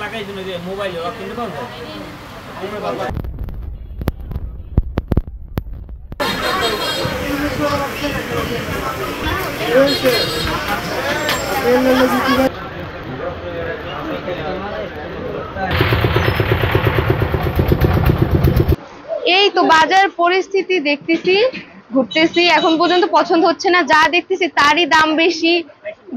টাকার জন্য যে মোবাইল কিনতে পারবো এই তো বাজার পরিস্থিতি দেখতেছি, ঘুরতেছি, এখন পর্যন্ত পছন্দ হচ্ছে না। যা দেখতেছি তারই দাম বেশি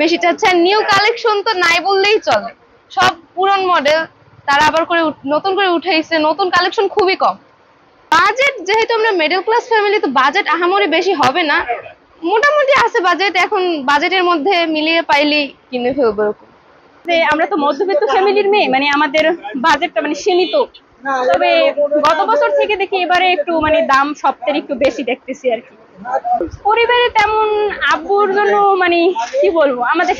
বেশি চাচ্ছে। নিউ কালেকশন তো নাই বললেই চলে, সব পুরন মডেল তারা আবার করে নতুন করে উঠাইছে, নতুন কালেকশন খুবই কম। বাজেট যেহেতু আমরা মিডল ক্লাস ফ্যামিলি, তো বাজেট আহামরি বেশি হবে না, মোটামুটি আছে বাজেট। এখন বাজেটের মধ্যে মিলিয়ে পাইলেই কিনে ফেলবো। যে আমরা তো মধ্যবিত্ত ফ্যামিলির মেয়ে, মানে আমাদের বাজেটটা মানে সীমিত। তবে গত বছর থেকে দেখি এবারে একটু মানে দাম সবটার একটু বেশি দেখতেছি আর কি। পরিবারে তেমন আব্বুর জন্য মানে কি বলবো, আমাদের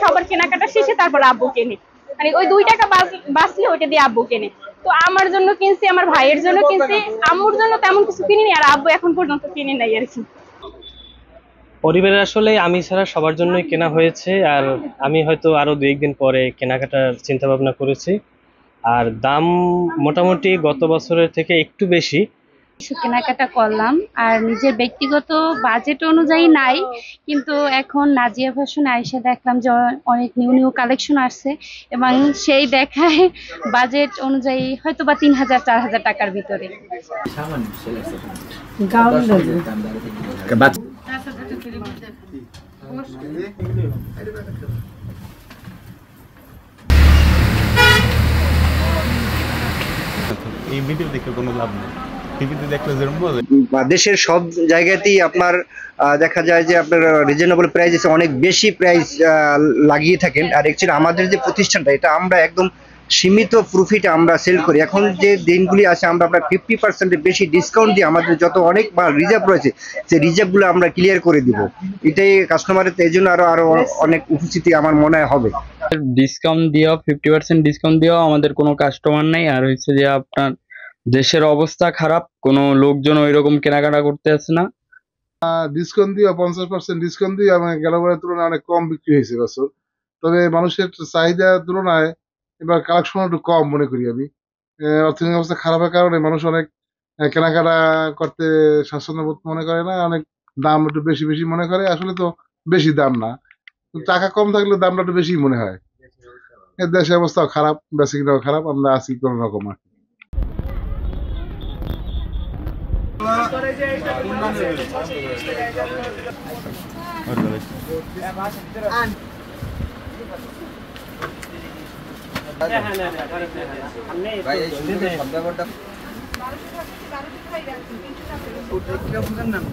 সবার কেনাকাটা শেষে তারপর আব্বু কেনে, মানে ওই 2 টাকা বাঁচলে ওইটা দিয়ে আব্বু কেনে। তো আমার জন্য কিনছি, আমার ভাইয়ের জন্য কিনছি, আম্মুর জন্য তেমন কিছু কিনিনি, আর আব্বু এখন পর্যন্ত কিনে নাই আর কি। পরিবারের আসলে আমি ছাড়া সবার জন্যই কেনা হয়েছে, আর আমি হয়তো আরো 2-1 দিন পরে কেনাকাটার চিন্তা ভাবনা করেছি। আর দাম মোটামুটি গত বছরের থেকে একটু বেশি। কিছু কেনাকাটা করলাম, আর নিজের ব্যক্তিগত বাজেট অনুযায়ী নাই, কিন্তু এখন নাজিয়া ফ্যাশনে আইসা দেখলাম যে অনেক নিউ কালেকশন আসছে, এবং সেই দেখায় বাজেট অনুযায়ী হয়তো বা 3000-4000 টাকার ভিতরে। এই ভিডিও দেখে কোনো লাভ নেই, টিভিতে দেখলে যেরকম দেশের সব জায়গাতেই আপনার দেখা যায় যে আপনার রিজনেবল প্রাইস অনেক বেশি প্রাইস লাগিয়ে থাকেন। আর অ্যাকচুয়ালি আমাদের যে প্রতিষ্ঠানটা, এটা আমরা একদম সীমিত প্রফিটে আমরা সেল করি। এখন যে দিনগুলি আছে আমরা আপনার 50% বেশি ডিসকাউন্ট দিয়ে আমাদের যত অনেক মাল রিজার্ভ রয়েছে, সেই রিজার্ভগুলো আমরা ক্লিয়ার করে দিব। এটাই কাস্টমারের এই জন্য আরো অনেক উপস্থিতি আমার মনে হয় হবে। ডিসকাউন্ট দিয়েও 50% ডিসকাউন্ট দিয়েও আমাদের কোনো কাস্টমার নেই। আর হচ্ছে যে আপনার দেশের অবস্থা খারাপ, কোনো লোকজন ওই রকম কেনাকাটা করতে আসে না। ডিসকাউন্ট দিয়ে 50% ডিসকাউন্ট দিয়ে আমার গেলবারের তুলনায় অনেক কম বিক্রি হয়েছে বছর। তবে মানুষের চাহিদার তুলনায় এবার কালেকশন একটু কম মনে করি আমি। অর্থনৈতিক অবস্থা খারাপের কারণে মানুষ অনেক কেনাকাটা করতে স্বাচ্ছন্দ্য বোধ মনে করে না, অনেক দাম একটু বেশি বেশি মনে করে। আসলে তো বেশি দাম না, টাকা কম থাকলে দামটা একটু বেশি মনে হয়। দেশের অবস্থাও খারাপ, বেশি কিনাও খারাপ, আমরা আছি কোনো রকম আর কি। নাম